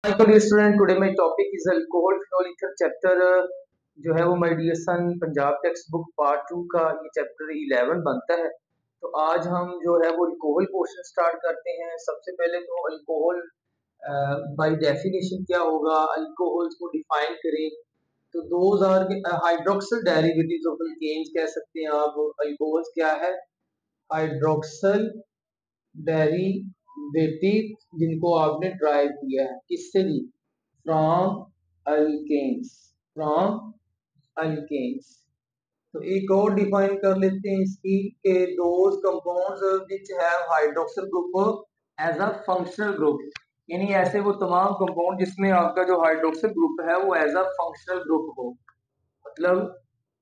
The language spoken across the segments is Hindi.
तो dear student, today my topic is alcohol phenol ether chapter जो है वो my dear son Punjab text book part 2 का ये चैप्टर 11 बनता है। तो आज हम जो है वो अल्कोहल पोर्शन स्टार्ट करते हैं। सबसे पहले तो अल्कोहल बाय डेफिनेशन क्या होगा, अल्कोहल्स को डिफाइन करें। तो those are hydroxyl derivatives of alkanes कह सकते हैं आप। अल्कोहल्स क्या है? हाइड्रोक्सिल डेरिवेटिव जिनको आपने ड्राइव किया है किससे जी? From alkanes, from alkanes. तो एक और डिफाइन कर लेते हैं इसकी के those compounds which have hydroxyl group as a functional group, यानी ऐसे वो तमाम कंपाउंड जिसमें आपका जो हाइड्रोक्सिल ग्रुप है वो एज अ फंक्शनल ग्रुप हो। मतलब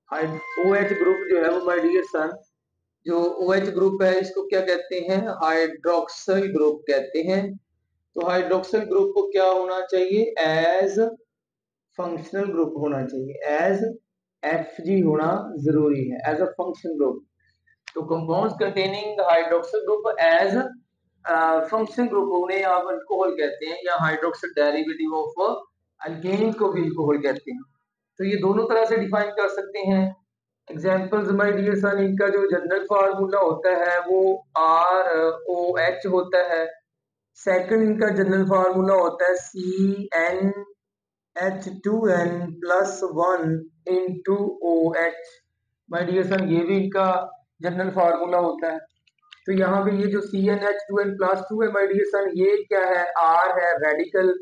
OH ग्रुप जो है वो माय डियर सन, जो OH ग्रुप है इसको क्या कहते हैं? हाइड्रोक्सिल ग्रुप कहते हैं। तो हाइड्रोक्सिल ग्रुप को क्या होना चाहिए? एज फंक्शनल ग्रुप होना चाहिए, एज Fg होना जरूरी है, एज अ फंक्शनल ग्रुप। तो compounds containing the hydroxyl group as functional group उन्हें आप अल्कोहल कहते हैं, या हाइड्रोक्सिल डेरिवेटिव ऑफ अल्केन्स को भी अल्कोहल कहते हैं। तो ये दोनों तरह से डिफाइन कर सकते हैं। एग्जाम्पल्स माय डियर सन, इनका जो जनरल फार्मूला होता है वो ROH होता है। सेकंड इनका जनरल फार्मूला होता है CnH2n plus 1 into OH। My dear son, ये भी इनका जनरल फार्मूला होता है। तो यहाँ पे ये जो CnH2n प्लस 2 है माय डियर सन, ये क्या है? R है रेडिकल,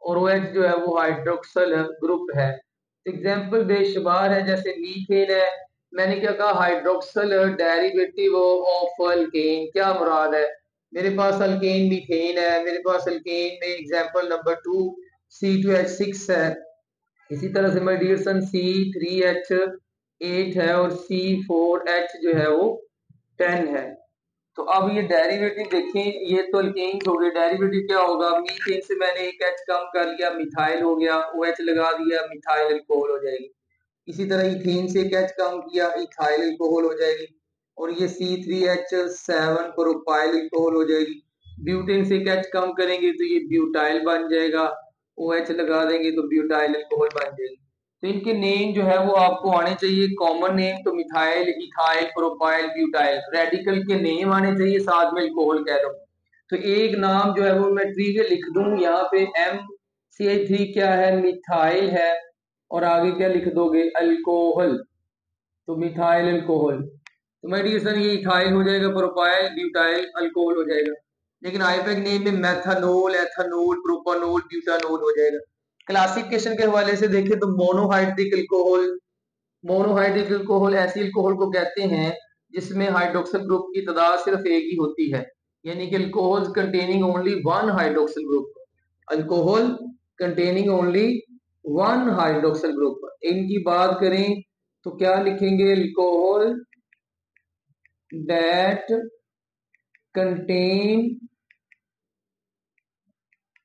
और OH जो है वो हाइड्रोक्सिल ग्रुप है। एग्जाम्पल बेशुमार है, जैसे मीथेन है। मैंने क्या कहा? Hydroxyl derivative of alkane. क्या मुराद है? मेरे पास अल्केन मीथेन है, मेरे पास अल्केन में एग्जाम्पल नंबर 2 C2H6 है। इसी तरह से माय डियर सन C3H8 है, और C4H जो है वो 10 है। तो अब ये डेरिवेटिव देखें, ये तो अल्केन्स हो गए। डेरिवेटिव क्या होगा? मीथेन से मैंने एक H कम कर लिया, मिथाइल हो गया, OH लगा दिया, मिथाइल अल्कोहल हो जाएगी। इसी तरह इथेन से एक H कम किया, इथाइल अल्कोहल हो जाएगी। और ये C3H7 प्रोपाइल अल्कोहल हो जाएगी। ब्यूटेन से एक H कम करेंगे तो ये ब्यूटाइल बन जाएगा, OH लगा देंगे तो ब्यूटाइल अल्कोहल बन जाएगी। तो इनके नेम जो है वो आपको आने चाहिए कॉमन नेम। तो methyl, ethyl, propyl, butyl, radical के नेम आने चाहिए, साथ में अल्कोहल कह दो। तो एक नाम जो है वो मैं ट्रिवियल लिख दूं यहाँ पे, MCH3 क्या है? मिथाइल है, और आगे क्या लिख दोगे? अल्कोहल। तो मिथाइल अल्कोहल। तो माय डियर सर, ये इथाइल हो जाएगा, प्रोपाइल, ब्यूटाइल अल्कोहल हो जाएगा। लेकिन आईपैक नेम में मेथनॉल, एथनॉल, प्रोपानॉल, ब्यूटानॉल हो जाएगा। क्लासिफिकेशन के हवाले से देखें तो मोनोहाइड्रिक अल्कोहल, मोनोहाइड्रिक अल्कोहल ऐसी अल्कोहल को कहते हैं जिसमें हाइड्रोक्सिल ग्रुप की तादाद सिर्फ एक ही होती है, यानी कि alcohols containing only one hydroxyl group. Alcohol containing only one hydroxyl group. इनकी बात करें तो क्या लिखेंगे? Alcohol that contain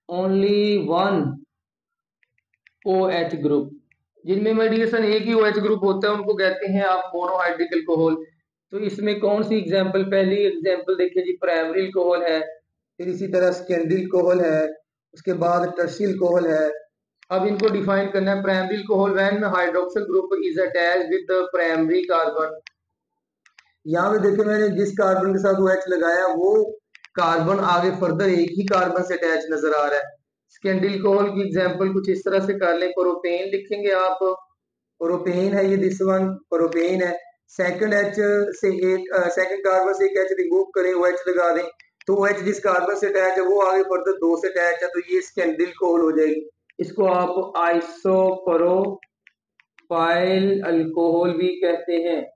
only one OH group. जिनमें मेडिएशन एक ही OH ग्रुप होता है उनको कहते हैं आप मोनोहाइड्रिक अल्कोहल। तो इसमें कौन सी एग्जांपल? पहली एग्जांपल देखिए जी, प्राइमरी अल्कोहल है, फिर इसी तरह सेकेंडरी अल्कोहल है, उसके बाद टर्शियल अल्कोहल है। अब इनको डिफाइन करना है। Primary alcohol when hydroxyl group is attached with the primary carbon. यहाँ पे देखिए मैंने जिस कार्बन के साथ OH लगाया वो कार्बन आगे फर्दर एक ही कार्बन से अटैच नजर आ रहा है। सेकेंडरी अल्कोहल की एग्जांपल कुछ इस तरह से कर लें। प्रोपेन लिखेंगे आप, प्रोपेन है ये, दिस वन प्रोपेन है। सेकंड H से एक सेकंड कार्बन से एक H रिमूव करें, OH लगा दें, तो OH जिस कार्बन से अटैच है वो आगे फर्दर दो से अटैच है, तो ये सेकेंडरी अल्कोहल हो जाएगी। इसको आप आइसोप्रोपाइल अल्कोहल भी कहते हैं।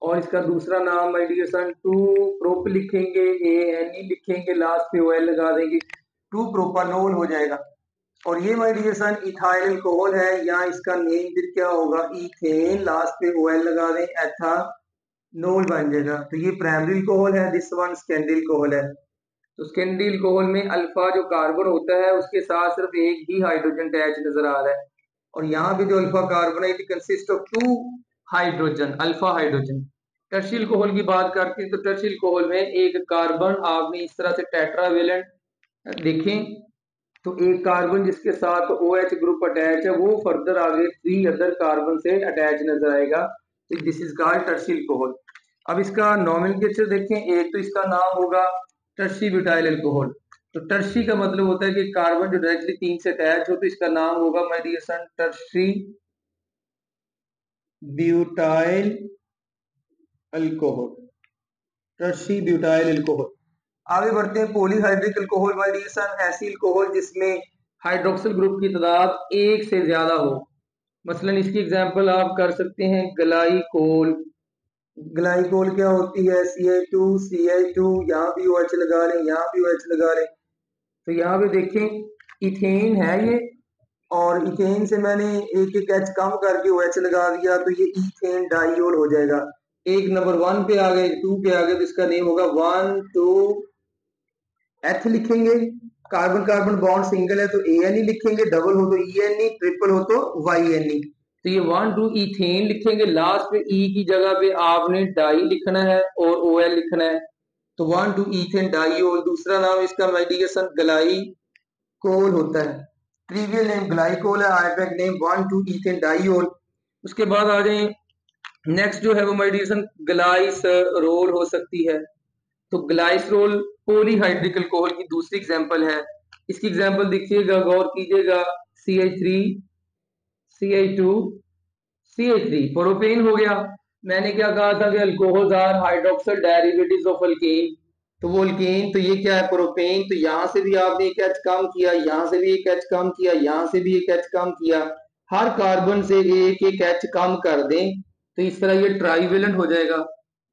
और इसका दूसरा नाम माय डियर सन 2 प्रोप लिखेंगे, ANE लिखेंगे, लास्ट पे OL लगा देंगे, 2 प्रोपानोल हो जाएगा। और ये my dear son ethyl alcohol है, यहाँ इसका नेम फिर क्या होगा? इथेन, लास्ट पे OL लगा दें, एथानोल बन जाएगा। तो ये प्राइमरी अल्कोहल है, दिस वन सेकेंडरी अल्कोहल है। तो सेकेंडरी अल्कोहल में अल्फा जो कार्बन होता है उसके साथ सिर्फ एक ही हाइड्रोजन अटैच नजर आ रहा है, और यहाँ पे जो अल्फा कार्बन है it consist of 2 hydrogen, alpha hydrogen. टर्शियल alcohol की बात करते हैं तो टर्शियल अल्कोहल में एक कार्बन आपने इस तरह से टेट्रावेलेंट देखें तो एक कार्बन जिसके साथ OH ग्रुप अटैच है वो फर्दर आगे 3 अदर कार्बन से अटैच नजर आएगा। तो this is called tertiary alcohol. अब इसका नॉमेनक्लेचर देखें, एक तो इसका नाम होगा टर्शी ब्यूटाइल अल्कोहल। तो टर्शी का मतलब होता है कि कार्बन जो डायरेक्टली 3 से अटैच हो, तो इसका नाम होगा my dear son tertiary butyl alcohol, tertiary butyl alcohol. आगे बढ़ते हैं, polyhydric alcohol my dear son, ऐसी अल्कोहल जिसमें हाइड्रोक्सिल ग्रुप की तादाद एक से ज्यादा हो। मसलन इसकी एग्जांपल आप कर सकते हैं ग्लाइकोल। ग्लाइकोल क्या होती है? CH2 यहाँ भी OH लगा लें, यहाँ भी OH लगा लें। तो यहाँ पे देखें इथेन है ये, और इथेन से मैंने एक एक H कम करके OH लगा दिया, तो ये इथेन डाइयोल हो जाएगा। एक नंबर 1 पे आ गए, 2 पे आ गए, तो इसका नेम होगा 1,2 H लिखेंगे। कार्बन कार्बन बॉन्ड सिंगल है तो ANE लिखेंगे, डबल हो तो ENE, ट्रिपल हो तो YNE। तो ये 1,2 इथेन लिखेंगे, लास्ट पे E की जगह पे आपने डाई लिखना है और OL लिखना है। तो 1,2 इथेन डाइयोल। दूसरा नाम इसका माय डियर सन ग्लाइकोल होता है। ट्रिवियल नेम ग्लाइकोल है, आयुर्वेदिक नेम 1,2 इथेन डाइयोल। उसके बाद आ जाए नेक्स्ट जो है वो माय डियर सन ग्लाइसरोल हो सकती है। तो ग्लाइसरोल पॉलीहाइड्रिक अल्कोहल की दूसरी एग्जांपल है। इसकी एग्जांपल देखिएगा, गौर कीजिएगा, CH3 CH2 CH3 प्रोपेन हो गया। मैंने क्या कहा था कि alcohols are hydroxyl derivatives of alkane. तो वो अल्केन, तो ये क्या है? प्रोपेन। तो यहां से भी आपने एक H कम किया, यहां से भी एक H कम किया, यहां से भी एक H कम किया, हर कार्बन से एक एक H कम कर दें, तो इस तरह ये ट्राइवेलेंट हो जाएगा।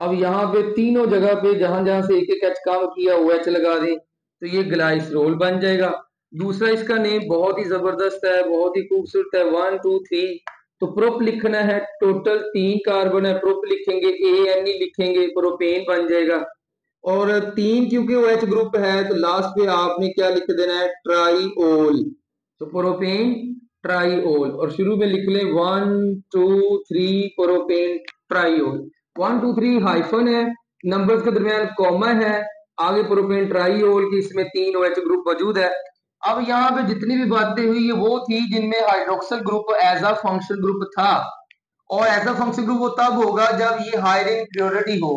अब यहाँ पे तीनों जगह पे जहां जहां से एक एक H कम किया OH लगा दें, तो ये ग्लाइसरोल बन जाएगा। दूसरा इसका नेम बहुत ही जबरदस्त है, बहुत ही खूबसूरत है, 1 2 3। तो प्रोप लिखना है, टोटल 3 कार्बन है, प्रोप लिखेंगे, ANE लिखेंगे, प्रोपेन बन जाएगा। और 3 क्योंकि OH ग्रुप है तो लास्ट पे आपने क्या लिख देना है? ट्राईओल। तो प्रोपेन ट्राईओल, और शुरू में लिख लें 1 2 3 प्रोपेन ट्राईओल। 1 2 3 हाइफन है, नंबर्स के दरमियान कॉमा है, आगे प्रोपेन ट्राईओल की, इसमें 3 OH ग्रुप मौजूद है। अब यहाँ पे जितनी भी बातें हुई ये वो थी जिनमें hydroxyl group as a function group था, और एज अ फंक्शन ग्रुप वो तब होगा जब ये हायर इन प्योरिटी हो,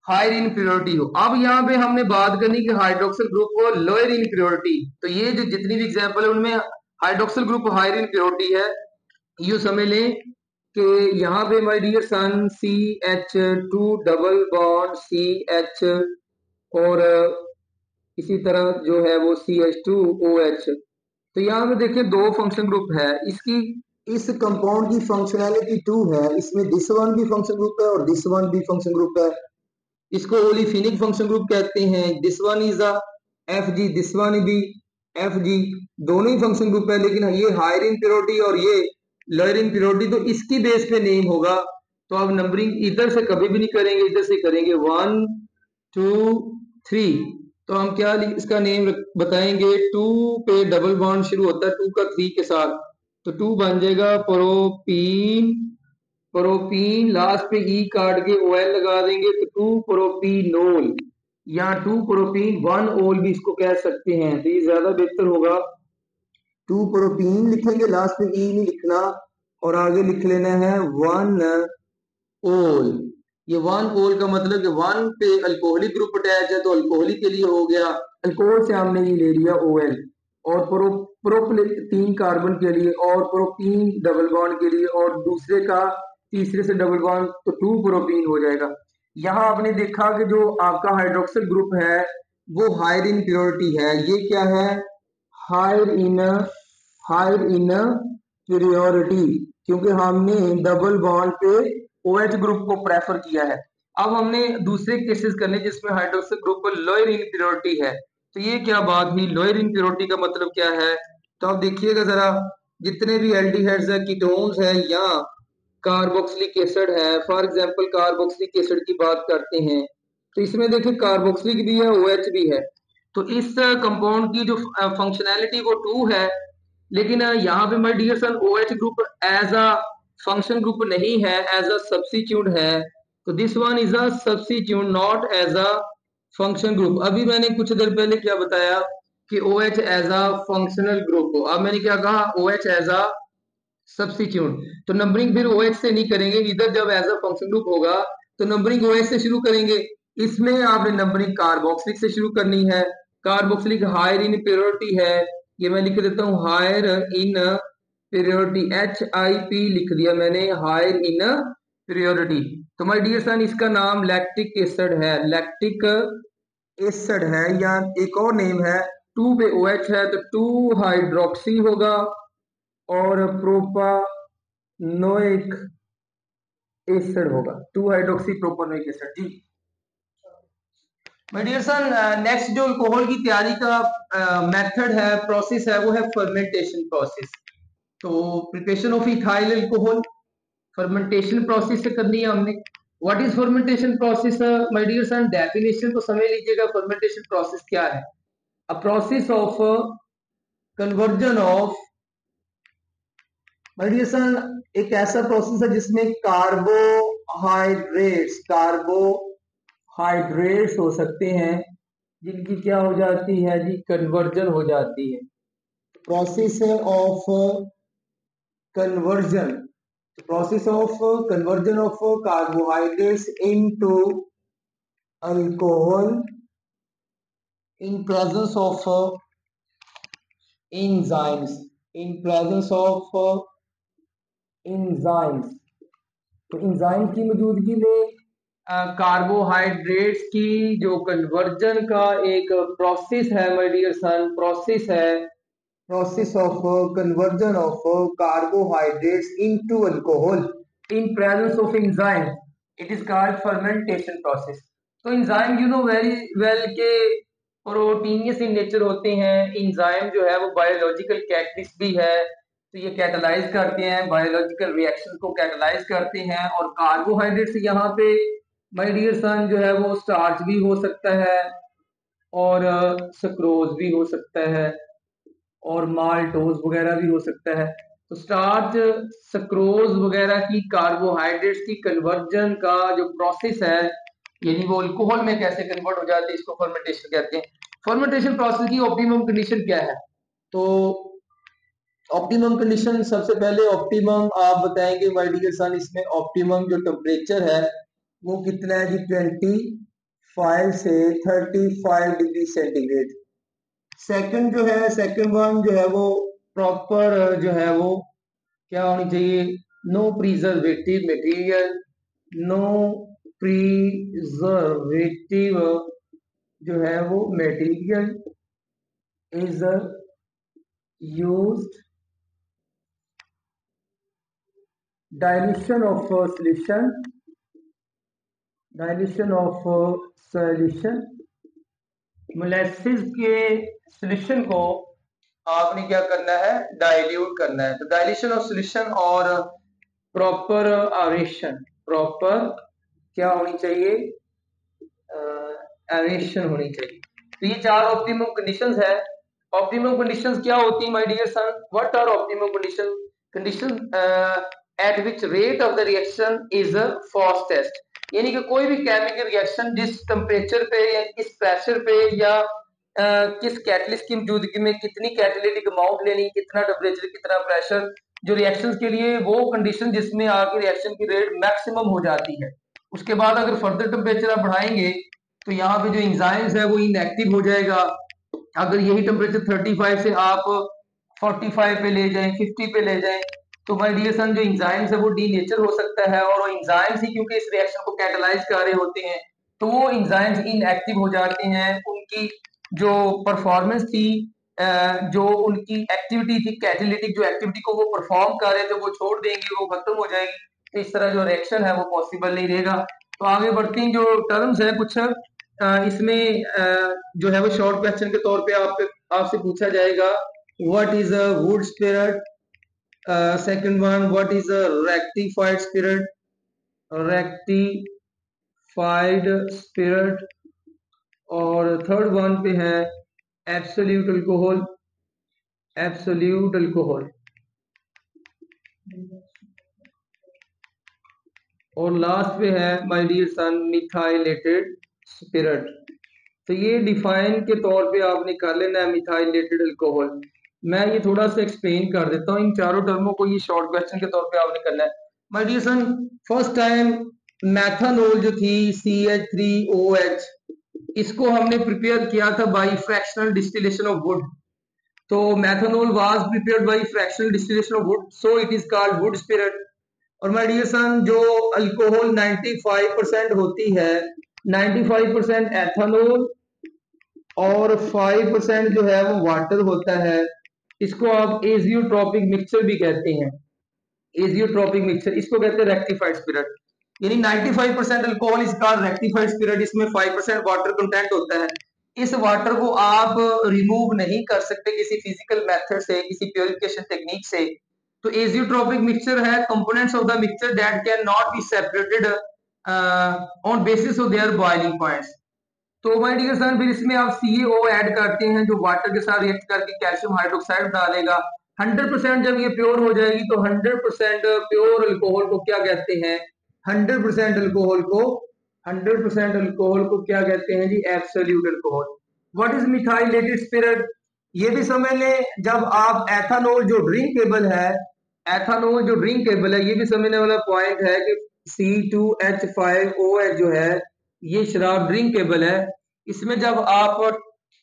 हायर इन प्योरिटी हो। अब यहाँ पे हमने बात करनी कि हाइड्रोक्सिल ग्रुप को लोअर इन प्योरिटी। तो ये जो जितनी भी एग्जांपल है उनमें hydroxyl group higher in purity है। यू समझ लें कि यहाँ पे my dear son CH2 double bond CH, और इसी तरह जो है वो CH2OH। तो यहाँ पे देखिए 2 फंक्शन ग्रुप है, इसकी इस कंपाउंड की फंक्शनैलिटी 2 है, इसमें दिस वन भी फंक्शन ग्रुप है और दिस वन भी फंक्शन ग्रुप है। इसको ओलिफिनिक फंक्शन ग्रुप कहते हैं। This one is a FG, this one भी FG, दोनों ही फंक्शन ग्रुप है, लेकिन ये हायर इन प्योरिटी और ये लोअर इन प्योरिटी, तो इसकी बेस पे नेम होगा। तो आप नंबरिंग इधर से कभी भी नहीं करेंगे, इधर से करेंगे 1 2 3। तो हम क्या इसका नेम बताएंगे? 2 पे डबल बॉन्ड शुरू होता है 2 का 3 के साथ, तो 2 बन जाएगा प्रोपीन। प्रोपीन लास्ट पे ई काट के OL लगा देंगे तो 2 प्रोपीनोल, या 2 प्रोपीन 1 ओल भी इसको कह सकते हैं, तो ये ज्यादा बेहतर होगा। 2 प्रोपीन लिखेंगे, लास्ट पे ई नहीं लिखना, और आगे लिख लेना है 1 ओल। ये 1 ओल का मतलब कि 1 पे अल्कोहलिक ग्रुप अटैच है तो अल्कोहलिक के लिए हो गया, अल्कोहल से हमने ये ले लिया OL, और प्रोप 3 कार्बन के लिए, और प्रोपीन डबल बॉन्ड के लिए, और दूसरे का तीसरे से डबल बॉन्ड, तो 2 प्रोपीन हो जाएगा। यहाँ आपने देखा कि जो आपका हाइड्रोक्सिल ग्रुप है वो हायर इन प्योरिटी है। ये क्या है? हायर इन प्योरिटी, क्योंकि हमने डबल बॉन्ड पे OH ग्रुप को प्रेफर किया है। अब हमने दूसरे केसेस करने जिसमें हाइड्रोक्सिल ग्रुप को लोअर इन प्योरिटी है। तो ये क्या बात हुई? लोअर इन प्योरिटी का मतलब क्या है? तो आप देखिएगा जरा, जितने भी एल्डिहाइड्स है, कीटोन्स है, या कार्बोक्सिलिक एसिड है, फॉर एग्जांपल कार्बोक्सिलिक एसिड की बात करते हैं, तो इसमें देखिए कार्बोक्सिलिक भी है, OH भी है। तो इस कंपाउंड की जो फंक्शनैलिटी वो 2 है, लेकिन यहाँ पे my dear son OH group as a function group नहीं है, एज अ सब्स्टिट्यूट है। तो this one is a substitute, not as a function group. अभी मैंने कुछ देर पहले क्या बताया कि OH as a functional group हो। अब मैंने क्या कहा, OH एज अ सब्स्टिट्यूट, तो नंबरिंग फिर OH से नहीं करेंगे, इधर जब एज अ फंक्शन ग्रुप होगा तो नंबरिंग OH से शुरू करेंगे। इसमें आपने नंबरिंग कार्बोक्सिलिक से शुरू करनी है। कार्बोक्सिलिक हायर इन प्योरिटी है, ये मैं लिख देता हूँ हायर इन प्योरिटी, HIP लिख दिया मैंने, हायर इन प्योरिटी। तो माय डियर सन इसका नाम लैक्टिक एसिड है, लैक्टिक एसिड है, या एक और नेम है, 2 पे OH है तो 2 हाइड्रोक्सी होगा और प्रोपानोइक एसिड होगा, 2 हाइड्रोक्सी प्रोपानोइक एसिड जी। माय डियर सन नेक्स्ट जो अल्कोहल की तैयारी का मेथड है, प्रोसेस है, वो है फर्मेंटेशन प्रोसेस। तो preparation of ethyl alcohol fermentation process से करनी है हमने। What is fermentation process my dear son, definition तो समझ लीजिएगा फर्मेंटेशन प्रोसेस क्या है। A process of conversion of, my dear son एक ऐसा प्रोसेस है जिसमें कार्बोहाइड्रेट्स हो सकते हैं जिनकी क्या हो जाती है जी, कन्वर्जन हो जाती है। Process of conversion, conversion of carbohydrates into alcohol in presence of enzymes, in presence of enzymes। तो इंजाइम की मौजूदगी में कार्बोहाइड्रेट्स की जो कन्वर्जन का एक प्रोसेस है माय डियर सन, प्रोसेस है, process of conversion of carbohydrates into alcohol in presence of enzyme, it is called fermentation process। तो enzyme you know very well के प्रोटीनियस इन नेचर होते हैं। enzyme जो है वो बायोलॉजिकल कैटलिस्ट भी है, तो ये कैटलाइज करते हैं, बायोलॉजिकल रिएक्शन को कैटलाइज करते हैं। और कार्बोहाइड्रेट्स यहाँ पे माय डियर सन जो है वो स्टार्च भी हो सकता है और सक्रोज भी हो सकता है और माल्टोज वगैरह भी हो सकता है। तो स्टार्च, सक्रोज वगैरह की कार्बोहाइड्रेट्स की कन्वर्जन का जो प्रोसेस है, यानी वो अल्कोहल में कैसे कन्वर्ट हो जाते हैं, इसको फर्मेंटेशन कहते हैं। फर्मेंटेशन प्रोसेस की ऑप्टिमम कंडीशन क्या है? तो ऑप्टिमम कंडीशन, सबसे पहले ऑप्टिमम आप बताएंगे माय डियर सन, इसमें ऑप्टिमम जो टेम्परेचर है वो कितना है जी, 25 से 35 डिग्री सेंटीग्रेड। सेकंड जो है, सेकंड वन जो है वो प्रॉपर जो है वो क्या होनी चाहिए, no preservative material, no preservative जो है वो material is used, dilution of solution, dilution of solution, molasses के सॉल्यूशन को आपने क्या करना है, डाइल्यूट करना है। तो डाइल्यूशन ऑफ सॉल्यूशन और प्रॉपर एरेशन, प्रॉपर क्या होनी चाहिए, एरेशन होनी चाहिए। तो ये चार ऑप्टिमम कंडीशंस है। ऑप्टिमम कंडीशंस क्या होती है my dear son, what are optimum condition? Condition at which rate of the reaction is fastest, यानी कि कोई भी केमिकल रिएक्शन जिस टेम्परेचर पे या किस प्रेशर पे या किस कैटलिस्ट की मौजूदगी में कितनी कैटालिटिक अमाउंट लेनी, कितना टेम्परेचर कितना प्रेशर, जो रिएक्शंस के लिए वो कंडीशन जिसमें आके रिएक्शन की रेट मैक्सिमम हो जाती है। उसके बाद अगर फर्दर टेम्परेचर आप बढ़ाएंगे तो यहाँ पे जो इंजाइम्स है वो इनएक्टिव हो जाएगा। अगर यही टेम्परेचर 35 से आप 45 पे ले जाएं, 50 पे ले जाएं, तो माय डियर सन जो इंजाइम्स है वो डीनेचर हो सकता है, और वो इंजाइम्स ही क्योंकि इस रिएक्शन को कैटलाइज कर रहे होते हैं तो वो इंजाइम्स इनएक्टिव हो जाते हैं। उनकी जो परफॉर्मेंस थी, जो उनकी एक्टिविटी थी, कैटालिटिक जो एक्टिविटी को वो परफॉर्म कर रहे थे वो छोड़ देंगे, वो खत्म हो जाएगी। तो इस तरह जो रिएक्शन है वो पॉसिबल नहीं रहेगा। तो आगे बढ़ते हैं, जो टर्म्स है कुछ इसमें जो है वो शॉर्ट क्वेश्चन के तौर पे आपसे पूछा जाएगा, what is a wood spirit, second one what is a rectified spirit, rectified spirit, और थर्ड वन पे है एब्सोल्यूट अल्कोहल, एब्सोल्यूट अल्कोहल, और लास्ट पे है my dear son methylated spirit. तो ये डिफाइन के तौर पे आपने कर लेना है मिथाइलेटेड अल्कोहल। मैं ये थोड़ा सा एक्सप्लेन कर देता हूँ इन चारों टर्मों को, ये शॉर्ट क्वेश्चन के तौर पे आपने करना है। My dear son, first time methanol जो थी CH3OH, इसको हमने प्रिपेयर किया था by fractional distillation of wood. तो methanol was prepared by fractional distillation of wood, so it is called wood spirit. और माय डियर सन, जो अल्कोहल 95% होती है, 95% एथानोल और 5% जो है वो वाटर होता है। इसको आप एजियोट्रोपिक मिक्सचर भी कहते हैं। एजियोट्रोपिक मिक्सचर, इसको कहते हैं रेक्टिफाइड स्पिरिट। यानी 95% alcohol is called rectified spirit, इसमें 5% वाटर कंटेंट होता है। इस वाटर को आप रिमूव नहीं कर सकते किसी फिजिकल मेथड से, किसी प्योरिफिकेशन टेक्निक से। तो एजियोट्रोपिक मिक्सचर है components of the mixture that can not be separated on basis of their boiling points. तो माय डियर सन, फिर इसमें आप CaO ऐड करते हैं जो वाटर के साथ रिएक्ट करके कैल्शियम हाइड्रोक्साइड डालेगा। 100% जब ये प्योर हो जाएगी तो 100% प्योर अल्कोहल को क्या कहते हैं? 100% अल्कोहल को 100% अल्कोहल को क्या कहते हैं जी? Absolute alcohol. What is methylated spirit? ये भी समझ लें, जब आप एथानोल जो ड्रिंकेबल है, एथानोल जो ड्रिंकेबल है, ये भी समझने वाला पॉइंट है कि C2H5OH जो है ये शराब ड्रिंकेबल है। इसमें जब आप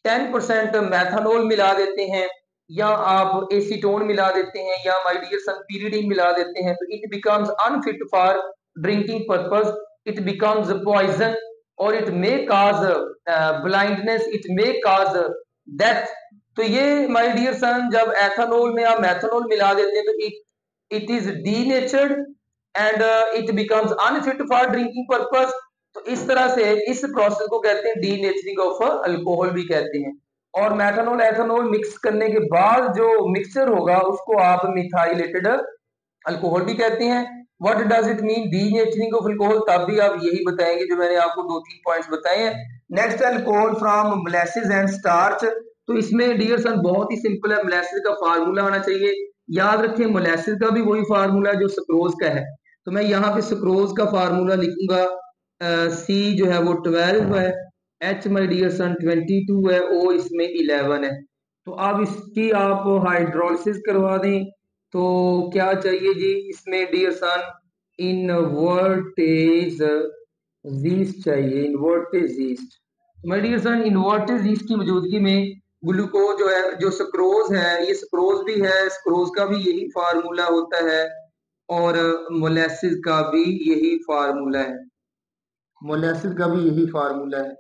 10% मैथानोल मिला देते हैं या आप एसीटोन मिला देते हैं या माय डियर सन pyridine मिला देते हैं, तो it becomes unfit for drinking purpose, it becomes poison और it may cause blindness, it may cause death. तो ये माय डियर सन, जब एथानोल में आप मैथानोल मिला देते हैं तो it is denatured and it becomes unfit for drinking purpose. तो इस तरह से इस प्रोसेस को कहते हैं डीनेचरिंग ऑफ अल्कोहल भी कहते हैं। और मेथानोल एथानोल मिक्स करने के बाद जो मिक्सचर होगा उसको आप मिथाइलेटेड अल्कोहल भी कहते हैं। What does it mean denaturing of alcohol? तब भी आप यही बताएंगे जो मैंने आपको 2-3 पॉइंट्स बताए हैं। Next, alcohol from molasses and starch. तो इसमें डियर सन बहुत ही सिंपल है, मोलेसिस का फार्मूला आना चाहिए। याद रखें मोलेसिस का भी वही फार्मूला जो सुक्रोज का है। तो मैं यहाँ पे सुक्रोज का फार्मूला लिखूंगा। C जो है वो 12 है, H माय डियर सन 22 है, O इसमें 11 है। तो अब इसकी आप हाइड्रोलिसिस करवा दें तो क्या चाहिए जी? इसमें डियर सन इनवर्टेज यीस्ट चाहिए, invertase yeast. My dear son, invertase yeast की मौजूदगी में ग्लूकोज जो है, जो सुक्रोज है, ये सुक्रोज भी है, सुक्रोज का भी यही फार्मूला होता है और मोलेसिस का भी यही फार्मूला है, मोलेसिस का भी यही फार्मूला है।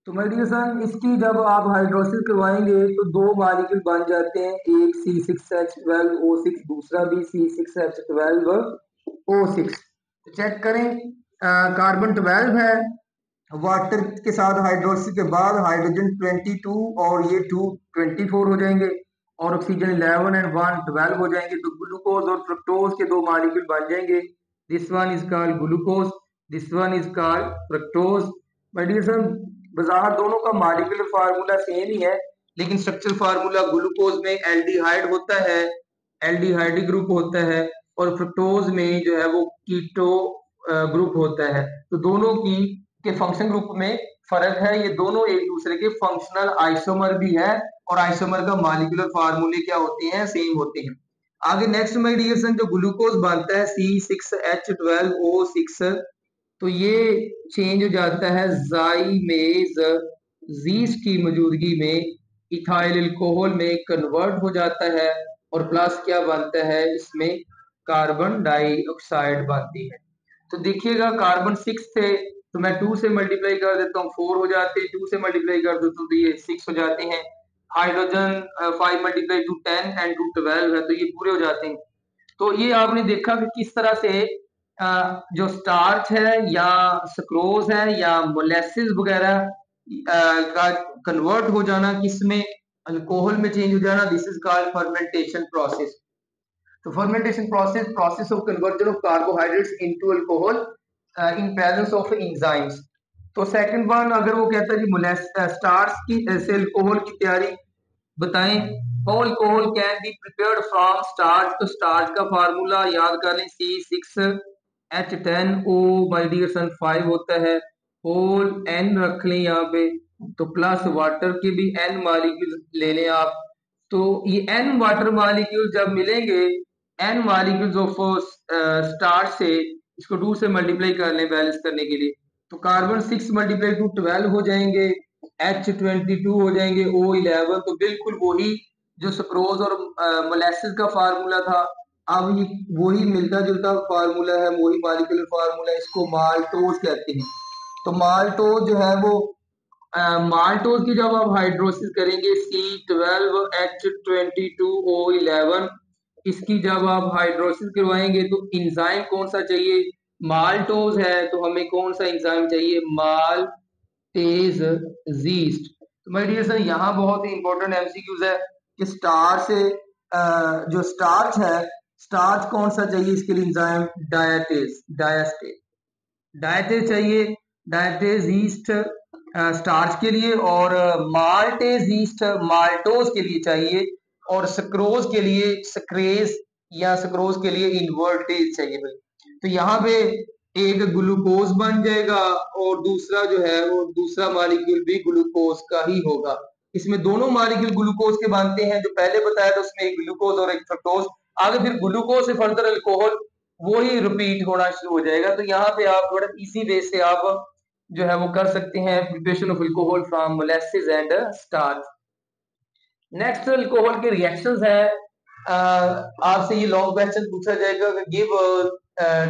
तो माय डियर सन, इसकी जब आप हाइड्रोलिसिस करवाएंगे तो दो मॉलिक्यूल बन जाते हैं, एक C6H12O6, दूसरा भी C6H12O6। तो चेक करें, कार्बन 12 है, वाटर के साथ हाइड्रोलिसिस के बाद हाइड्रोजन 22 और ये 2 24 हो जाएंगे और ऑक्सीजन 11 एंड 1 12 हो जाएंगे। तो ग्लूकोज और फ्रक्टोज के दो मॉलिक्यूल बन जाएंगे। This one is called glucose, this one is called fructose. My dear son, बाजार दोनों का मॉलिक्यूलर फार्मूला सेम ही है, लेकिन स्ट्रक्चर फार्मूला ग्लूकोज में एल्डिहाइड होता है, एल्डिहाइड ग्रुप होता है, और फ्रक्टोज में जो है वो कीटो ग्रुप होता है। तो दोनों की के फंक्शन ग्रुप में फर्क है, ये दोनों एक दूसरे के फंक्शनल आइसोमर भी है और आइसोमर का मॉलिक्यूलर फार्मूले क्या होते हैं? सेम होते हैं। आगे नेक्स्ट माय डियर सन, जो ग्लूकोज बनता है C6H12O6, तो ये चेंज हो जाता है जाइमेज जीस्ट की मौजूदगी में इथाइल अल्कोहल में कन्वर्ट हो जाता है और प्लस क्या बनता है? इसमें कार्बन डाइऑक्साइड बनती है। तो देखिएगा, कार्बन 6 थे तो मैं 2 से मल्टीप्लाई कर देता हूँ, 4 हो जाते हैं, 2 से मल्टीप्लाई कर देता हूँ तो ये 6 हो जाते हैं। हाइड्रोजन 5 मल्टीप्लाई टू 10 एंड 2 12 है, तो ये पूरे हो जाते हैं। तो ये आपने देखा कि किस तरह से जो स्टार्च है या सुक्रोज है या मोलेसिस वगैरह का कन्वर्ट हो जाना किसमें? अल्कोहल में चेंज हो जाना, this is called fermentation process. तो fermentation process, process of conversion of carbohydrates into alcohol in presence of enzymes. तो सेकंड वन, अगर वो कहता है जी स्टार्च की से अल्कोहल की तैयारी बताएं, how alcohol can be prepared from starch. तो स्टार्च का फार्मूला याद कर लें, C6H10O माय डियर सन 5 होता है, होल N रख लें यहाँ पे, तो प्लस वाटर के भी n मॉलिक्यूल ले लें आप। तो ये n वाटर मॉलिक्यूल जब मिलेंगे, n मॉलिक्यूल्स ऑफ स्टार्च से, इसको 2 से मल्टीप्लाई कर लें बैलेंस करने के लिए, तो कार्बन 6 मल्टीप्लाई टू 12 हो जाएंगे, H22 हो जाएंगे, O11। तो बिल्कुल वही जो सुक्रोज और मोलेसिस का फार्मूला था, अब ये वही मिलता जुलता फार्मूला है, वही मॉलिक्यूलर फार्मूला है, इसको माल्टोज कहते हैं। तो माल्टोज जो है वो माल्टोज की जब आप हाइड्रोसिस करेंगे C12H22O11, इसकी जब आप हाइड्रोसिस करवाएंगे तो इंजाइम कौन सा चाहिए? माल्टोज है, तो हमें कौन सा इंजाइम चाहिए? Maltase yeast. तो माय डियर सर, यहाँ बहुत ही इंपॉर्टेंट एमसीक्यूज है कि स्टार्च से जो स्टार्च है, स्टार्च कौन सा चाहिए इसके लिए? इंजाइम डायटेज, डायटेज चाहिए, डायटेज ईस्ट स्टार्च के लिए, और माल्टेज ईस्ट माल्टोज के लिए चाहिए, और सक्रोज के लिए सक्रेज या सक्रोज के लिए इन्वर्टेज चाहिए भाई। तो यहाँ पे एक ग्लूकोज बन जाएगा और दूसरा जो है वो दूसरा मॉलिक्यूल भी ग्लूकोज का ही होगा। इसमें दोनों मॉलिक्यूल ग्लूकोज के बनते हैं, जो पहले बताया था उसमें एक ग्लूकोज और एक फ्रक्टोज। आगे फिर ग्लूकोज से फर्दर अल्कोहल वही रिपीट होना शुरू हो जाएगा। तो यहाँ पे आप थोड़ा इसी बेस से आप जो है वो कर सकते हैं preparation of alcohol from molasses and starch. Next alcohol के रिएक्शंस है। आपसे ये लॉन्ग क्वेश्चन पूछा जाएगा कि give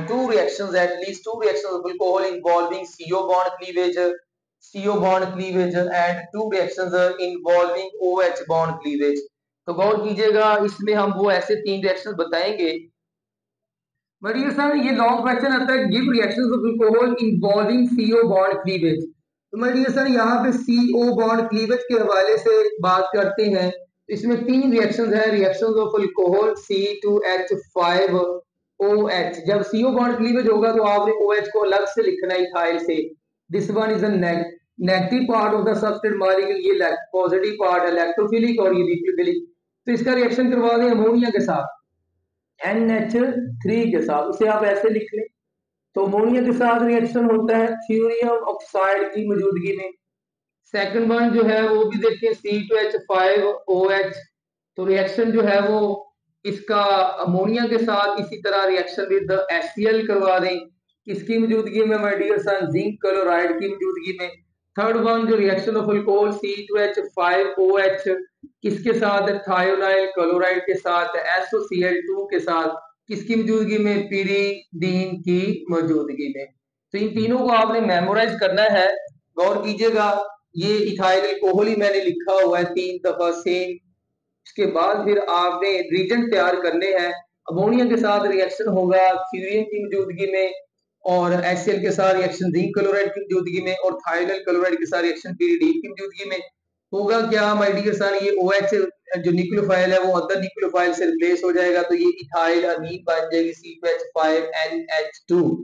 two reactions, at least two reactions of alcohol involving CO bond cleavage and two reactions involving OH bond cleavage. तो गौर कीजिएगा, इसमें हम वो ऐसे 3 रिएक्शंस बताएंगे। बढ़िया सर, ये लॉन्ग क्वेश्चन आता है, give reactions of alcohol involving CO bond cleavage. तो बढ़िया सर, यहाँ पे CO बॉन्ड क्लीवेज के हवाले से बात करते हैं। इसमें 3 रिएक्शंस है, रिएक्शंस ऑफ अल्कोहल C2H5OH। जब CO बॉन्ड क्लीवेज होगा तो आपने OH को अलग से लिखना है इथाइल से। This one is a negative part of the substance molecule, ये पॉजिटिव पार्ट है इलेक्ट्रोफिलिक और ये न्यूक्लियोफिलिक। तो इसका रिएक्शन करवा दें अमोनिया के साथ, NH3 के साथ, उसे आप ऐसे लिख लें। तो अमोनिया के साथ रिएक्शन होता है थ्योरियम ऑक्साइड की मौजूदगी में। सेकंड वन जो है वो भी देखिए C2H5OH। तो रिएक्शन जो है वो इसका अमोनिया के साथ इसी तरह रिएक्शन विद HCl करवा दें, किसकी मौजूदगी में? My dear son, zinc chloride की मौजूदगी में। थर्ड वन जो रिएक्शन ऑफ अल्कोहल C2H5OH किसके साथ? थायोनाइल क्लोराइड के साथ, SOCl2 के साथ, किसकी मौजूदगी में? पिरीडीन की मौजूदगी में। तो इन तीनों को आपने मेमोराइज करना है। गौर कीजिएगा, ये इथाइल अल्कोहल ही मैंने लिखा हुआ है 3 दफा सेम। इसके बाद फिर आपने रिएजेंट तैयार करने हैं। अमोनिया के साथ रिएक्शन होगा फ्यूरिन की मौजूदगी में, और HCl के साथ रिएक्शन जिंक क्लोराइड की मौजूदगी में, और थायोनाइल क्लोराइड के साथ रिएक्शन पिरीडीन की मौजूदगी में। होगा क्या माय डियर सन, ये OH जो न्यूक्लियोफाइल है वो अदर न्यूक्लियोफाइल से रिप्लेस हो जाएगा, तो ये इथाइल अमीन बन जाएगी C2H5NH2,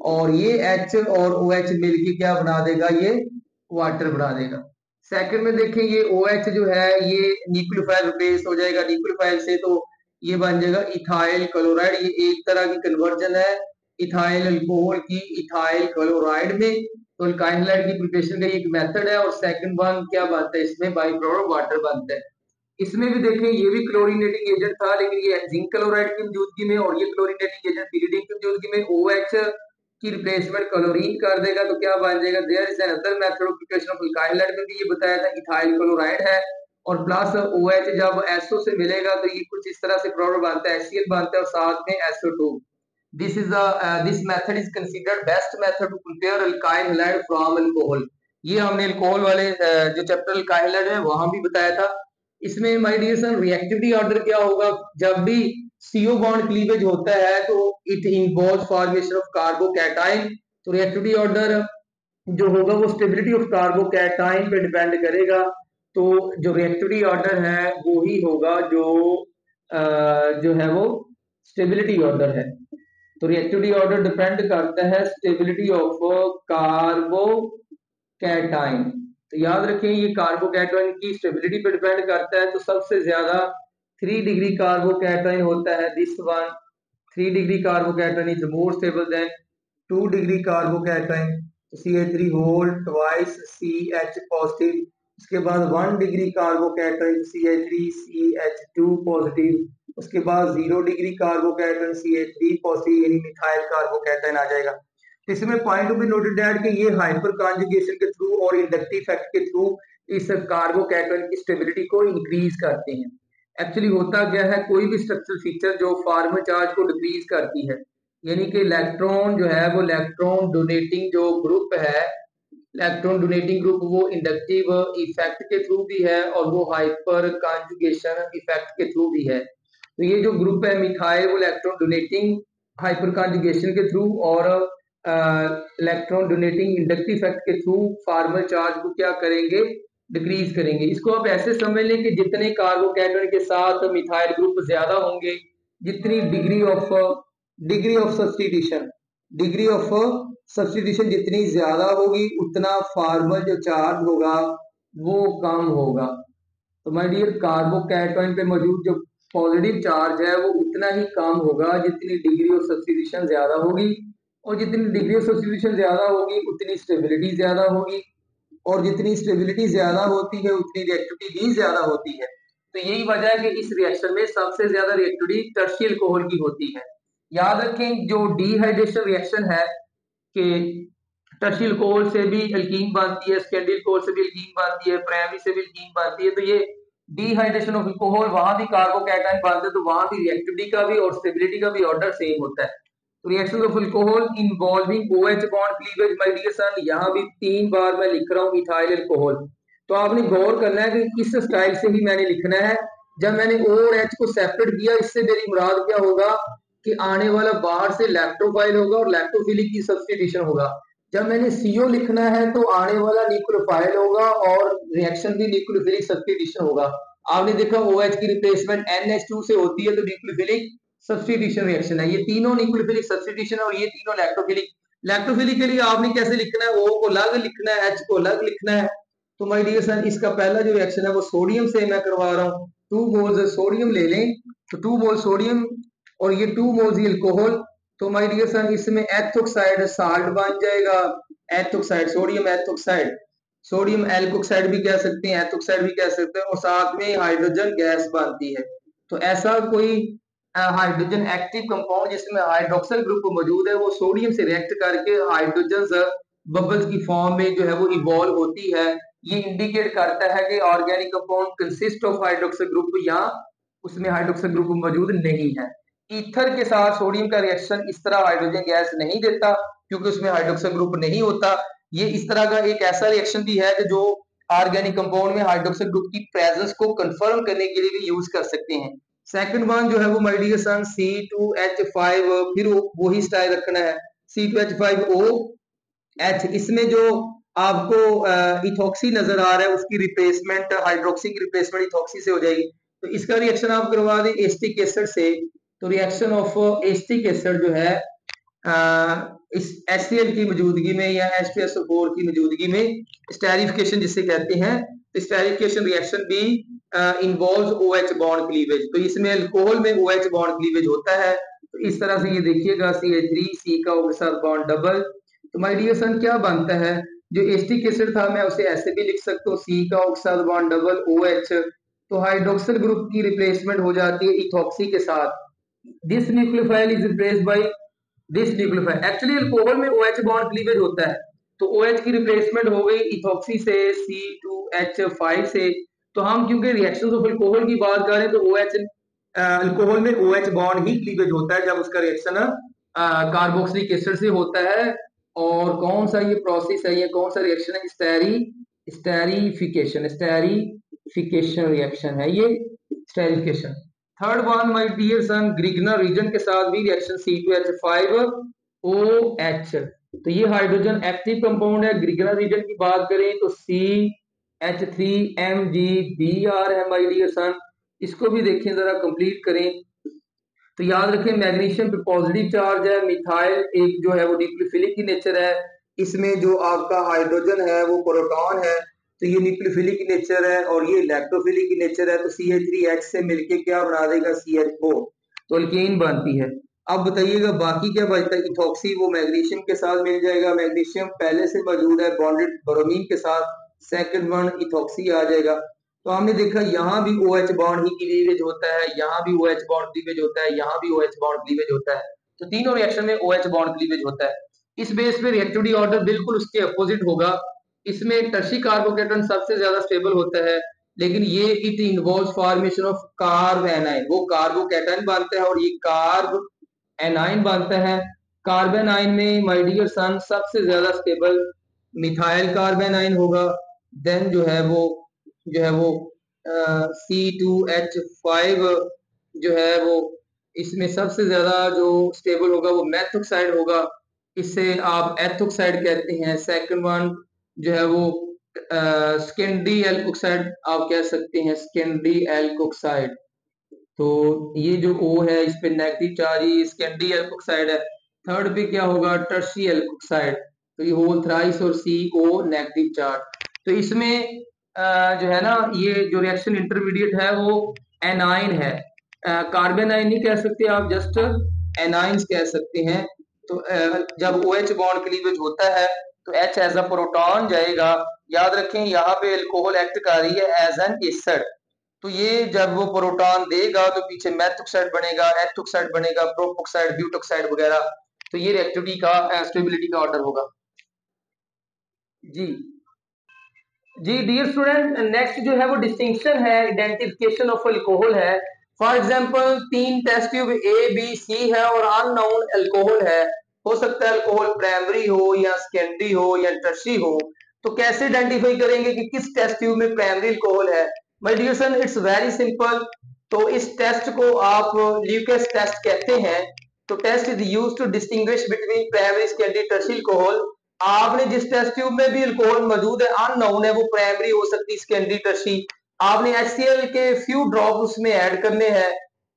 और ये H और OH मिलके क्या बना देगा? ये वाटर बना देगा। सेकंड में देखें, ये OH जो है ये न्यूक्लियोफाइल रिप्लेस हो जाएगा न्यूक्लियोफाइल से, तो ये बन जाएगा इथाइल क्लोराइड। ये एक तरह की कन्वर्जन है इथाइल अल्कोहल की इथाइल क्लोराइड में। तो अल्काइल हैलाइड की प्रिपरेशन का एक मेथड है, और सेकंड वन क्या बनता है? इसमें बाई प्रोडक्ट वाटर बनता है। इसमें भी देखें, ये भी क्लोरीनेटिंग एजेंट था, लेकिन ये जिंक क्लोराइड की मौजूदगी में, और ये क्लोरीनेटिंग एजेंट पिरीडीन की मौजूदगी में OH की रिप्लेसमेंट क्लोरीन कर देगा, तो क्या बन जाएगा? There is another method of preparation of alkyl halide में भी ये बताया था इथाइल क्लोराइड है, और प्लस OH जब SO से मिलेगा तो ये कुछ इस तरह से प्रोडक्ट बनता है, HCl बनता है, और साथ में SO2। This method is considered best method to prepare alkyl halide from alcohol। ये हमने अल्कोहल वाले जो चैप्टर अल्काइल हैलाइड है वहां भी बताया था। इसमें my dear son reactivity order क्या होगा? जब भी CO बॉन्ड क्लीवेज होता है तो it involve formation of carbocation. तो रिएक्टिविटी ऑर्डर जो होगा वो स्टेबिलिटी ऑफ कार्बोकैटायन पे डिपेंड करेगा। तो जो रिएक्टिविटी ऑर्डर है वो ही होगा जो है वो स्टेबिलिटी ऑर्डर है। तो रिएक्टिविटी ऑर्डर डिपेंड करता है स्टेबिलिटी ऑफ कार्बोकैटायन। तो याद रखें, ये कार्बोकैटायन की स्टेबिलिटी पे डिपेंड करता है। तो सबसे ज्यादा 3 डिग्री कार्बोकैटायन होता है, this one 3 degree carbocation is more stable than 2 degree carbocation. CH3 whole twice CH positive, उसके बाद 1 डिग्री कार्बोकैटायन CH3CH2 पॉजिटिव, उसके बाद 0 डिग्री कार्बोकैटायन CH3 पॉजिटिव यानी मिथाइल कार्बोकैटायन आ जाएगा। तो इसमें point to be noted that कि ये हाइपर कॉन्जुगेशन के थ्रू और इंडक्टिव इफेक्ट के थ्रू इस कार्बोकैटायन की स्टेबिलिटी को इंक्रीज करते हैं। एक्चुअली होता क्या है, कोई भी स्ट्रक्चरल फीचर जो फार्मल चार्ज को डिक्रीज करती है, यानी कि इलेक्ट्रॉन जो है वो इलेक्ट्रॉन डोनेटिंग जो ग्रुप है, इलेक्ट्रॉन डोनेटिंग ग्रुप वो इंडक्टिव इफेक्ट के थ्रू भी है और वो हाइपर कॉन्जुगेशन इफेक्ट के थ्रू भी है। तो ये जो ग्रुप है मिथाइल वो इलेक्ट्रॉन डोनेटिंग हाइपर कॉन्जुगेशन के थ्रू और इलेक्ट्रॉन डोनेटिंग इंडक्टिव इफेक्ट के थ्रू फार्मल चार्ज को क्या करेंगे, डिक्रीज करेंगे। इसको आप ऐसे समझ लें कि जितने कार्बोकैटायन के साथ मिथाइल ग्रुप ज्यादा होंगे, जितनी डिग्री ऑफ सब्स्टिट्यूशन जितनी ज्यादा होगी, उतना फार्मल जो चार्ज होगा वो कम होगा। तो माय डियर, कार्बोकैटायन पे मौजूद जो पॉजिटिव चार्ज है वो उतना ही कम होगा जितनी डिग्री ऑफ सब्स्टिट्यूशन ज्यादा होगी, और जितनी डिग्री ऑफ सब्स्टिट्यूशन ज्यादा होगी उतनी स्टेबिलिटी ज्यादा होगी, और जितनी स्टेबिलिटी ज्यादा होती है उतनी रिएक्टिविटी भी ज्यादा होती है। तो यही वजह है कि इस रिएक्शन में सबसे ज्यादा रिएक्टिविटी टर्शियल अल्कोहल की होती है। याद रखें, जो डिहाइड्रेशन रिएक्शन है कि टर्शियल अल्कोहल से भी एल्कीन बनती है, सेकेंडरी अल्कोहल से भी एल्कीन बनती है, प्राइमरी से भी एल्कीन बनती है, तो ये डिहाइड्रेशन ऑफ अल्कोहल वहां भी कार्बोकैटायन बनते हैं, तो वहां भी रिएक्टिविटी का भी और स्टेबिलिटी का भी ऑर्डर सेम होता है। तो reaction of alcohol involving OH bond cleavage, my dear son, यहाँ भी 3 बार मैं लिख रहा हूँ इथाइल अल्कोहल। तो आपने गौर करना है कि इस स्टाइल से ही मैंने लिखना है। जब मैंने O और H को सेपरेट किया, इससे मेरी मुराद क्या होगा कि आने वाला बाहर से लैक्टोफाइल होगा और लैक्टोफिलिक की सब्स्टिट्यूशन होगा। जब मैंने CO लिखना है तो आने वाला न्यूक्लियोफाइल होगा और रिएक्शन भी न्यूक्लियोफिलिक सब्स्टिट्यूशन होगा। आपने देखा OH की रिप्लेसमेंट NH2 से होती है, तो न्यूक्लियोफिलिक सब्स्टिट्यूशन रिएक्शन है। ये तीनों न्यूक्लियोफिलिक सब्स्टिट्यूशन और ये तीनों लैक्टोफिलिक। लैक्टोफिलिक के लिए आपने कैसे लिखना है, O को अलग लिखना है, H को अलग लिखना है। तो माय डियर सन, इसका पहला जो रिएक्शन है वो सोडियम से मैं करवा रहा हूँ। 2 मोल्स सोडियम ले लें, तो 2 मोल सोडियम और ये 2 मोल्स अल्कोहल। तो माय डियर सन, इसमें एथोक्साइड साल्ट बन जाएगा, ethoxide sodium ethoxide, sodium alkoxide भी कह सकते हैं, एथोक्साइड भी कह सकते हैं, और साथ में हाइड्रोजन गैस बनती है। तो ऐसा कोई हाइड्रोजन एक्टिव कंपाउंड जिसमें हाइड्रोक्सिल ग्रुप मौजूद है, वो सोडियम से रिएक्ट करके हाइड्रोजन बबल्स की फॉर्म में जो है वो इवॉल्व होती है। ये इंडिकेट करता है कि organic compound consist of hydroxyl group या उसमें हाइड्रोक्सिल ग्रुप मौजूद नहीं है। ईथर के साथ सोडियम का रिएक्शन इस तरह हाइड्रोजन गैस नहीं देता क्योंकि उसमें हाइड्रोक्सिल ग्रुप नहीं होता। ये इस तरह का एक ऐसा रिएक्शन भी है कि जो ऑर्गेनिक कंपाउंड में हाइड्रोक्सिल ग्रुप की प्रेजेंस को कंफर्म करने के लिए भी यूज कर सकते हैं। सेकंड वन जो है वो माय डियर सन C2H5, फिर वही स्टाइल रखना है C2H5OH। इसमें जो आपको इथॉक्सी नजर आ रहा है उसकी रिप्लेसमेंट हाइड्रोक्सी की रिप्लेसमेंट इथॉक्सी से हो जाएगी। तो इसका रिएक्शन आप करवा दें एस्टिक एसिड से। तो रिएक्शन ऑफ एस्टिक एसिड जो है इस HCl की मौजूदगी में या H2SO4 की मौजूदगी में स्टेरिफिकेशन जिसे कहते हैं, स्टेरिफिकेशन रिएक्शन भी इन्वॉल्व्स OH बॉन्ड क्लीवेज। तो इसमें अल्कोहल में OH बॉन्ड क्लीवेज होता है। तो इस तरह से ये देखिएगा CH3 C का O के साथ बॉन्ड डबल। तो माय डियर सन, क्या बनता है, जो एस्टिक एसिड था मैं उसे ऐसे भी लिख सकता हूँ C का O के साथ बॉन्ड डबल OH। तो हाइड्रोक्सिल ग्रुप की रिप्लेसमेंट हो जाती है इथॉक्सी के साथ। This nucleophile is replaced by this nucleophile. Actually alcohol में OH बॉन्ड क्लीवेज होता है, तो OH की रिप्लेसमेंट हो गई इथॉक्सी से C2H5 से। तो हम क्योंकि रिएक्शंस ऑफ अल्कोहल की बात कर रहे हैं, तो OH अल्कोहल में OH बॉन्ड ही क्लीवेज होता है जब उसका रिएक्शन कार्बोक्सिलिक एसिड से होता है। और कौन सा ये प्रोसेस है, ये कौन सा रिएक्शन है, स्टेरिफिकेशन रिएक्शन है ये, esterification. Third one my dear son, Grignard reagent के साथ भी रिएक्शन C2H5OH। तो ये हाइड्रोजन एक्टिव कंपाउंड है। ग्रिगनर रीजन की बात करें तो CH3MgBr है माय डियर सन। इसको भी देखें जरा, कंप्लीट करें। तो याद रखें, मैग्नीशियम पे पॉजिटिव चार्ज है, मिथाइल एक जो है वो न्यूक्लियोफिलिक की नेचर है, इसमें जो आपका हाइड्रोजन है वो प्रोटॉन है, तो ये न्यूक्लियोफिलिक की नेचर है, और ये इलेक्ट्रोफिलिक की नेचर है। तो CH3H से मिलके क्या बना देगा, CH4, तो अल्कीन बनती है। अब बताइएगा बाकी क्या बचता है। इथॉक्सी वो मैग्नीशियम के साथ मिल जाएगा, मैग्नीशियम पहले से मौजूद है बॉन्डेड ब्रोमीन के साथ, सेकंड वन इथॉक्सी आ जाएगा। तो हमने देखा यहाँ भी OH बॉन्ड ही क्लीवेज होता है, यहाँ भी OH बॉन्ड क्लीवेज होता है, यहाँ भी OH बॉन्ड क्लीवेज होता है। तो तीनों रिएक्शन में OH बॉन्ड क्लीवेज होता है। इस बेस पे रिएक्टिविटी ऑर्डर बिल्कुल उसके अपोजिट होगा। इसमें टर्शी कार्बोकेटन सबसे ज्यादा स्टेबल होता है, लेकिन ये it involve formation of carb A9, वो कार्बोकेटन बनता है और ये कार्ब एनाइन बनता है। कार्बन आइन में माय डियर सन सबसे ज्यादा स्टेबल मिथाइल कार्बन आइन होगा। देन जो है वो C2H5 जो है वो इसमें सबसे ज्यादा जो स्टेबल होगा वो मेथोक्साइड होगा, इसे आप एथोक्साइड कहते हैं। सेकंड वन जो है वो स्कैंडी एल्कोक्साइड आप कह सकते हैं, स्कैंडी एल्कोक्साइड। तो ये जो O है इस पे नेगेटिव चार्ज, ये स्कैंडी एल्कोक्साइड है। थर्ड पे क्या होगा, टर्शी एल्कोक्साइड। तो ये होल थ्राइस और CO नेगेटिव चार्ज। तो इसमें जो है ना ये जो रिएक्शन इंटरमीडिएट है वो एनाइन है, कार्बन आइन नहीं कह सकते आप, जस्ट एनाइंस कह सकते हैं। तो जब OH बॉन्ड क्लीवेज होता है तो H एज अ प्रोटॉन जाएगा। याद रखें यहाँ पे अल्कोहल एक्ट कर रही है एज एन एसिड। तो ये जब वो प्रोटॉन देगा तो पीछे मेथोक्साइड बनेगा, एथोक्साइड बनेगा, प्रोपोक्साइड, ब्यूटोक्साइड वगैरह। तो ये रिएक्टिविटी का स्टेबिलिटी का ऑर्डर होगा। जी जी डियर स्टूडेंट, नेक्स्ट जो है वो डिस्टिंक्शन है, आइडेंटिफिकेशन ऑफ अल्कोहल है। For example 3 test tube A B C है और अननोन अल्कोहल है। हो सकता है अल्कोहल प्राइमरी हो या सेकेंडरी हो या टर्शी हो। तो कैसे आइडेंटिफाई करेंगे कि किस टेस्ट ट्यूब में प्राइमरी अल्कोहल है? My dear son, it's very simple. तो इस टेस्ट को आप ल्यूकेस टेस्ट कहते हैं। तो test is used to distinguish between primary, secondary, tertiary alcohol. आपने जिस टेस्ट ट्यूब में भी अल्कोहल मौजूद है अननोन है, वो प्राइमरी हो सकती, सेकेंडरी, टर्शी। आपने HCl के फ्यू ड्रॉप उसमें ऐड करने हैं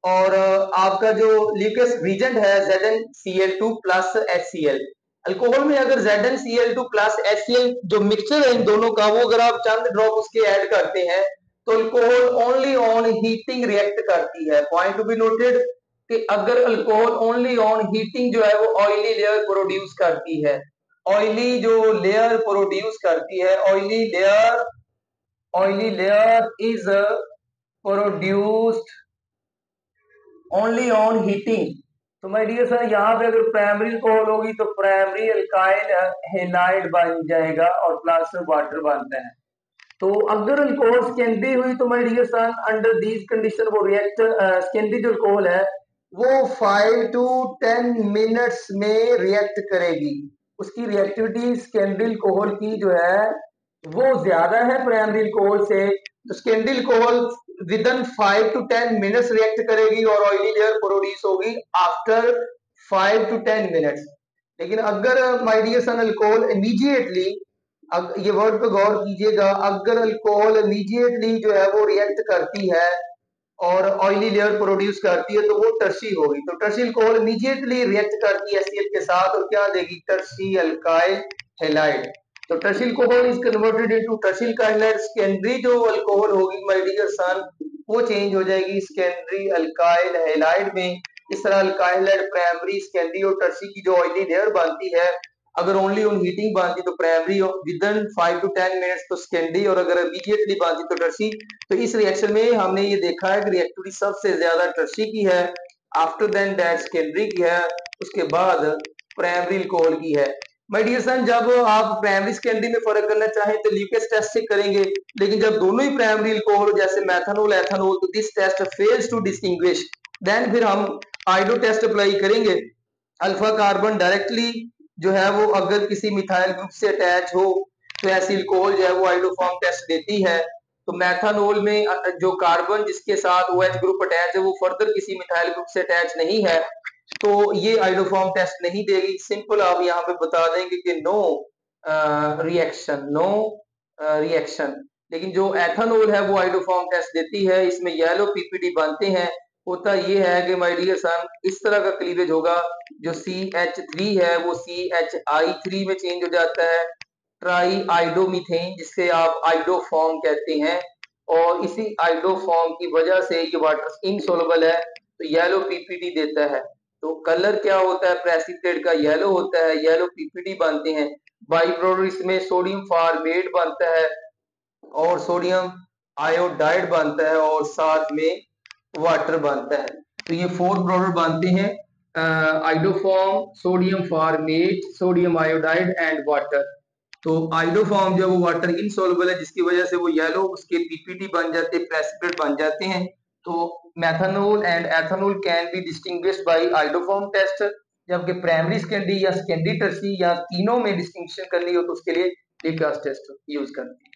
और आपका जो ल्यूकेस रीजेंट है ZnCl2 प्लस HCl। अल्कोहल में अगर ZnCl2 प्लस HCl जो मिक्सचर है इन दोनों का, वो अगर आप चंद ड्रॉप उसके ऐड करते हैं तो alcohol only on heating react करती है। पॉइंट टू बी नोटेड कि अगर अल्कोहल ओनली ऑन हीटिंग जो है वो ऑयली लेयर प्रोड्यूस करती है। ऑयली जो लेयर प्रोड्यूस करती है, oily layer is produced only on heating. तो माय डियर सर यहाँ पे अगर प्राइमरी अल्कोहल होगी तो प्राइमरी अल्काइल हैलाइड बन जाएगा और प्लस वाटर बनता है। तो अगर अल्कोहल सेकेंडरी हुई तो my dear son under these condition वो रिएक्ट, सेकेंडरी जो अल्कोहल है वो 5 to 10 मिनट्स में रिएक्ट करेगी। उसकी रिएक्टिविटी सेकेंडरी अल्कोहल की जो है वो ज्यादा है प्राइमरी अल्कोहल से। तो secondary alcohol with in 5 to 10 minutes react करेगी और ऑयली लेयर प्रोड्यूस होगी आफ्टर 5 to 10 मिनट्स। लेकिन अगर my dear son alcohol immediately, ये वर्ड पे गौर कीजिएगा, अगर अल्कोहल इमीडिएटली जो है वो रिएक्ट करती है और ऑयली लेयर प्रोड्यूस करती है तो वो टर्शी होगी। तो टर्शी अल्कोहल इमीडिएटली रिएक्ट करती है HCl के साथ और क्या देगी, टर्शी अल्काइल हैलाइड। तो tertiary alcohol is converted into tertiary alkyl halide. Secondary जो अल्कोहल होगी माय डियर सन वो चेंज हो जाएगी सेकेंडरी अल्काइल हैलाइड में। इस तरह अल्काइल हैलाइड प्राइमरी, सेकेंडरी और टर्शी की जो ऑयली लेयर बनती है, अगर ओनली ऑन हीटिंग बनती तो primary, with in 5 to 10 minutes तो सेकेंडरी, और अगर इमीडिएटली बनती तो टर्शी। तो इस रिएक्शन में हमने ये देखा है कि रिएक्टिविटी सबसे ज्यादा टर्शी की है, आफ्टर देन दैट सेकेंडरी की है, उसके बाद प्राइमरी अल्कोहल की है। माय डियर सन, जब आप प्राइमरी सेकेंडरी में फर्क करना चाहें तो ल्यूकेस टेस्ट से करेंगे, लेकिन जब दोनों ही प्राइमरी अल्कोहल जैसे मेथनॉल, एथनॉल, तो this test fails to distinguish. Then फिर हम आइडो टेस्ट अप्लाई करेंगे। अल्फा कार्बन डायरेक्टली जो है वो अगर किसी मिथाइल ग्रुप से अटैच हो तो ऐसी अल्कोहल जो है वो आइडोफॉर्म टेस्ट देती है। तो मेथनॉल में जो कार्बन जिसके साथ OH ग्रुप अटैच है वो फर्दर किसी मिथाइल ग्रुप से अटैच नहीं है, तो ये आइडोफॉर्म टेस्ट नहीं देगी। सिंपल आप यहाँ पे बता देंगे कि नो रिएक्शन, नो रिएक्शन। लेकिन जो एथनॉल है वो आइडोफॉर्म टेस्ट देती है, इसमें येलो PPD बनते हैं। होता ये है कि माय डियर सन इस तरह का क्लीवेज होगा, जो CH3 है वो CHI3 में चेंज हो जाता है, ट्राई आइडोमीथेन, जिससे आप आइडोफॉर्म कहते हैं, और इसी आइडोफॉर्म की वजह से ये वाटर इनसोलबल है तो येलो PPD देता है। तो कलर क्या होता है प्रेसिपिटेट का, येलो होता है, येलो पीपीटी बनते हैं। बाई प्रोडक्ट इसमें सोडियम फॉर्मेट बनता है और सोडियम आयोडाइड बनता है और साथ में वाटर बनता है। तो ये 4 प्रोडक्ट बनते हैं, iodoform, sodium format, sodium iodide and water. तो आइडोफॉर्म जो वो वाटर इनसॉल्युबल है, जिसकी वजह से वो येलो उसके पीपीटी बन जाते, प्रेसिपिटेट बन जाते हैं। तो methanol and ethanol can be distinguished by iodoform test. जबकि प्राइमरी सेकेंडरी या सेकेंडरी टर्सरी या तीनों में डिस्टिंक्शन करनी हो तो उसके लिए लिकास टेस्ट यूज करते हैं।